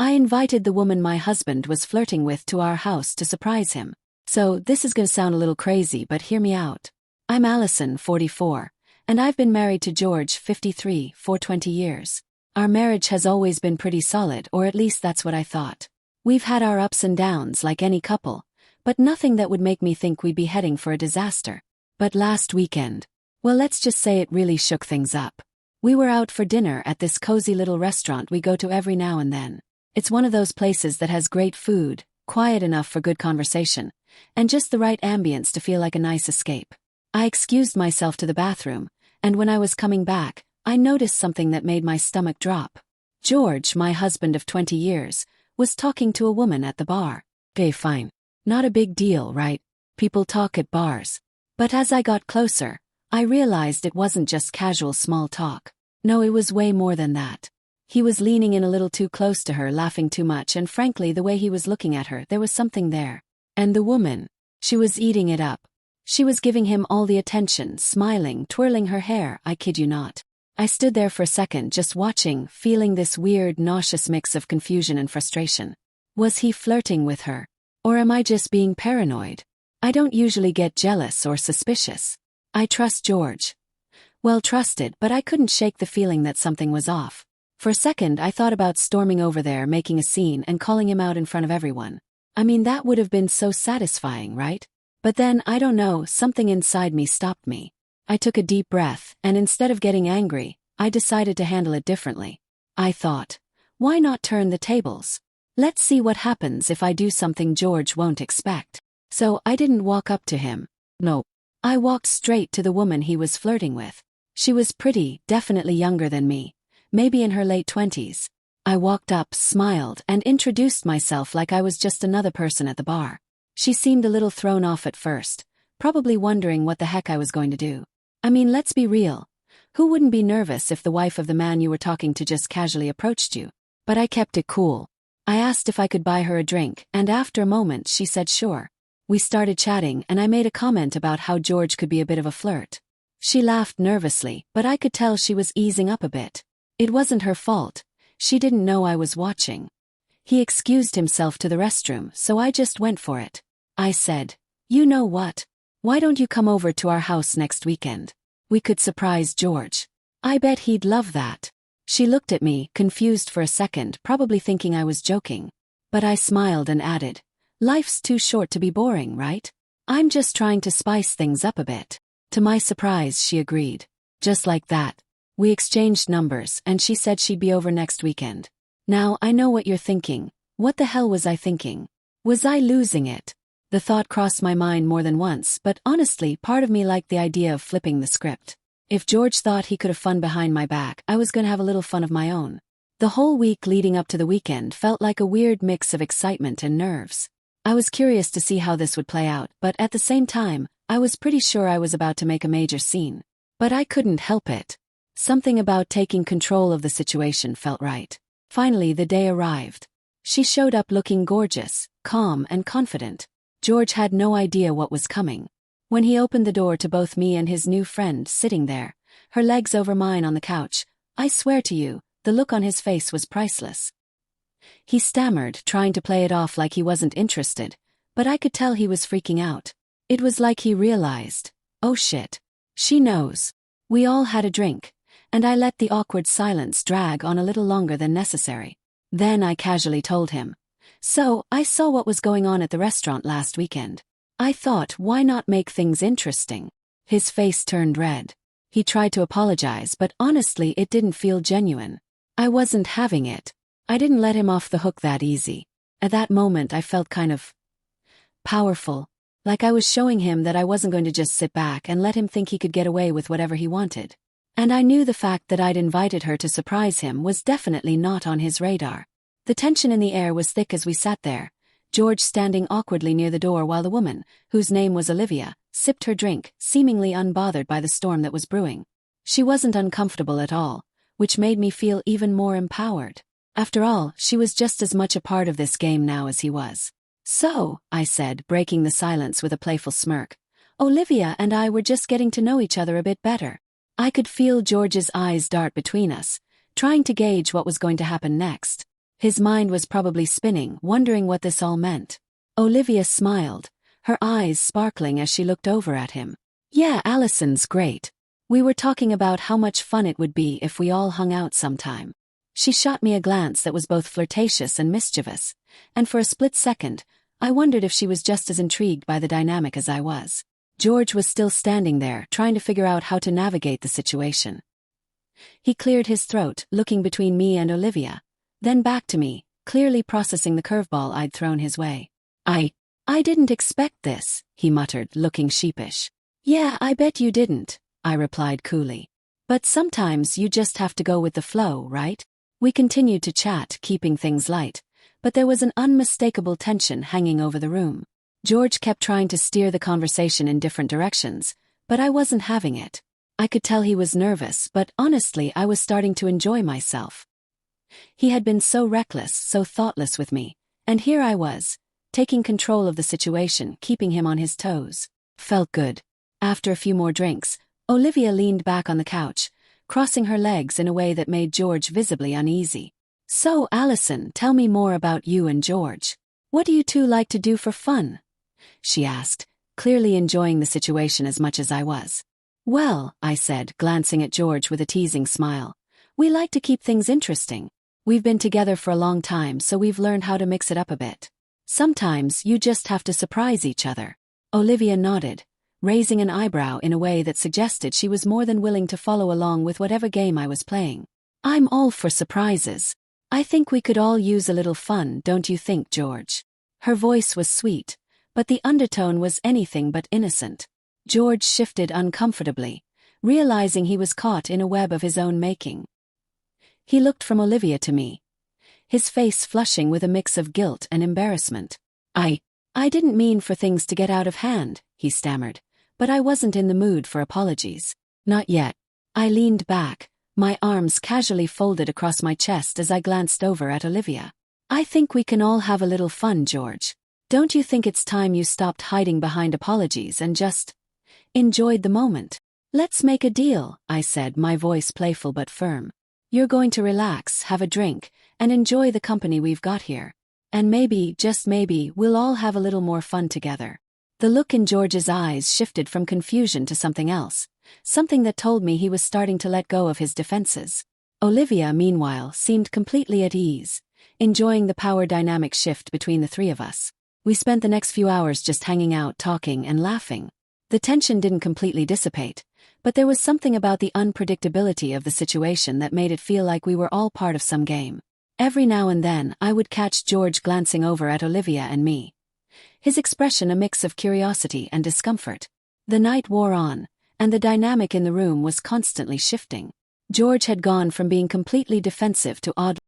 I invited the woman my husband was flirting with to our house to surprise him. So, this is gonna sound a little crazy, but hear me out. I'm Allison, 44, and I've been married to George, 53, for 20 years. Our marriage has always been pretty solid, or at least that's what I thought. We've had our ups and downs like any couple, but nothing that would make me think we'd be heading for a disaster. But last weekend, well, let's just say it really shook things up. We were out for dinner at this cozy little restaurant we go to every now and then. It's one of those places that has great food, quiet enough for good conversation, and just the right ambience to feel like a nice escape. I excused myself to the bathroom, and when I was coming back, I noticed something that made my stomach drop. George, my husband of 20 years, was talking to a woman at the bar. Okay, fine. Not a big deal, right? People talk at bars. But as I got closer, I realized it wasn't just casual small talk. No, it was way more than that. He was leaning in a little too close to her, laughing too much, and frankly, the way he was looking at her, there was something there. And the woman, she was eating it up. She was giving him all the attention, smiling, twirling her hair, I kid you not. I stood there for a second just watching, feeling this weird, nauseous mix of confusion and frustration. Was he flirting with her? Or am I just being paranoid? I don't usually get jealous or suspicious. I trust George. Well, trusted, but I couldn't shake the feeling that something was off. For a second, I thought about storming over there, making a scene, and calling him out in front of everyone. I mean, that would have been so satisfying, right? But then, I don't know, something inside me stopped me. I took a deep breath, and instead of getting angry, I decided to handle it differently. I thought, why not turn the tables? Let's see what happens if I do something George won't expect. So I didn't walk up to him. No. I walked straight to the woman he was flirting with. She was pretty, definitely younger than me, maybe in her late 20s. I walked up, smiled, and introduced myself like I was just another person at the bar. She seemed a little thrown off at first, probably wondering what the heck I was going to do. I mean, let's be real. Who wouldn't be nervous if the wife of the man you were talking to just casually approached you? But I kept it cool. I asked if I could buy her a drink, and after a moment she said sure. We started chatting, and I made a comment about how George could be a bit of a flirt. She laughed nervously, but I could tell she was easing up a bit. It wasn't her fault. She didn't know I was watching. He excused himself to the restroom, so I just went for it. I said, you know what? Why don't you come over to our house next weekend? We could surprise George. I bet he'd love that. She looked at me, confused for a second, probably thinking I was joking. But I smiled and added, life's too short to be boring, right? I'm just trying to spice things up a bit. To my surprise, she agreed. Just like that. We exchanged numbers, and she said she'd be over next weekend. Now, I know what you're thinking. What the hell was I thinking? Was I losing it? The thought crossed my mind more than once, but honestly, part of me liked the idea of flipping the script. If George thought he could have fun behind my back, I was going to have a little fun of my own. The whole week leading up to the weekend felt like a weird mix of excitement and nerves. I was curious to see how this would play out, but at the same time, I was pretty sure I was about to make a major scene. But I couldn't help it. Something about taking control of the situation felt right. Finally, the day arrived. She showed up looking gorgeous, calm, and confident. George had no idea what was coming. When he opened the door to both me and his new friend sitting there, her legs over mine on the couch, I swear to you, the look on his face was priceless. He stammered, trying to play it off like he wasn't interested, but I could tell he was freaking out. It was like he realized, oh shit, she knows. We all had a drink, and I let the awkward silence drag on a little longer than necessary. Then I casually told him, so, I saw what was going on at the restaurant last weekend. I thought, why not make things interesting? His face turned red. He tried to apologize, but honestly it didn't feel genuine. I wasn't having it. I didn't let him off the hook that easy. At that moment I felt kind of powerful, like I was showing him that I wasn't going to just sit back and let him think he could get away with whatever he wanted. And I knew the fact that I'd invited her to surprise him was definitely not on his radar. The tension in the air was thick as we sat there, George standing awkwardly near the door while the woman, whose name was Olivia, sipped her drink, seemingly unbothered by the storm that was brewing. She wasn't uncomfortable at all, which made me feel even more empowered. After all, she was just as much a part of this game now as he was. So, I said, breaking the silence with a playful smirk, Olivia and I were just getting to know each other a bit better. I could feel George's eyes dart between us, trying to gauge what was going to happen next. His mind was probably spinning, wondering what this all meant. Olivia smiled, her eyes sparkling as she looked over at him. Yeah, Allison's great. We were talking about how much fun it would be if we all hung out sometime. She shot me a glance that was both flirtatious and mischievous, and for a split second, I wondered if she was just as intrigued by the dynamic as I was. George was still standing there, trying to figure out how to navigate the situation. He cleared his throat, looking between me and Olivia, then back to me, clearly processing the curveball I'd thrown his way. I didn't expect this, he muttered, looking sheepish. Yeah, I bet you didn't, I replied coolly. But sometimes you just have to go with the flow, right? We continued to chat, keeping things light, but there was an unmistakable tension hanging over the room. George kept trying to steer the conversation in different directions, but I wasn't having it. I could tell he was nervous, but honestly I was starting to enjoy myself. He had been so reckless, so thoughtless with me, and here I was, taking control of the situation, keeping him on his toes. Felt good. After a few more drinks, Olivia leaned back on the couch, crossing her legs in a way that made George visibly uneasy. So, Allison, tell me more about you and George. What do you two like to do for fun? She asked, clearly enjoying the situation as much as I was. Well, I said, glancing at George with a teasing smile, we like to keep things interesting. We've been together for a long time, so we've learned how to mix it up a bit. Sometimes you just have to surprise each other. Olivia nodded, raising an eyebrow in a way that suggested she was more than willing to follow along with whatever game I was playing. I'm all for surprises. I think we could all use a little fun, don't you think, George? Her voice was sweet, but the undertone was anything but innocent. George shifted uncomfortably, realizing he was caught in a web of his own making. He looked from Olivia to me, his face flushing with a mix of guilt and embarrassment. I didn't mean for things to get out of hand, he stammered, but I wasn't in the mood for apologies. Not yet. I leaned back, my arms casually folded across my chest as I glanced over at Olivia. I think we can all have a little fun, George. Don't you think it's time you stopped hiding behind apologies and just enjoyed the moment? Let's make a deal, I said, my voice playful but firm. You're going to relax, have a drink, and enjoy the company we've got here. And maybe, just maybe, we'll all have a little more fun together. The look in George's eyes shifted from confusion to something else, something that told me he was starting to let go of his defenses. Olivia, meanwhile, seemed completely at ease, enjoying the power dynamic shift between the three of us. We spent the next few hours just hanging out, talking, and laughing. The tension didn't completely dissipate, but there was something about the unpredictability of the situation that made it feel like we were all part of some game. Every now and then, I would catch George glancing over at Olivia and me, his expression a mix of curiosity and discomfort. The night wore on, and the dynamic in the room was constantly shifting. George had gone from being completely defensive to oddly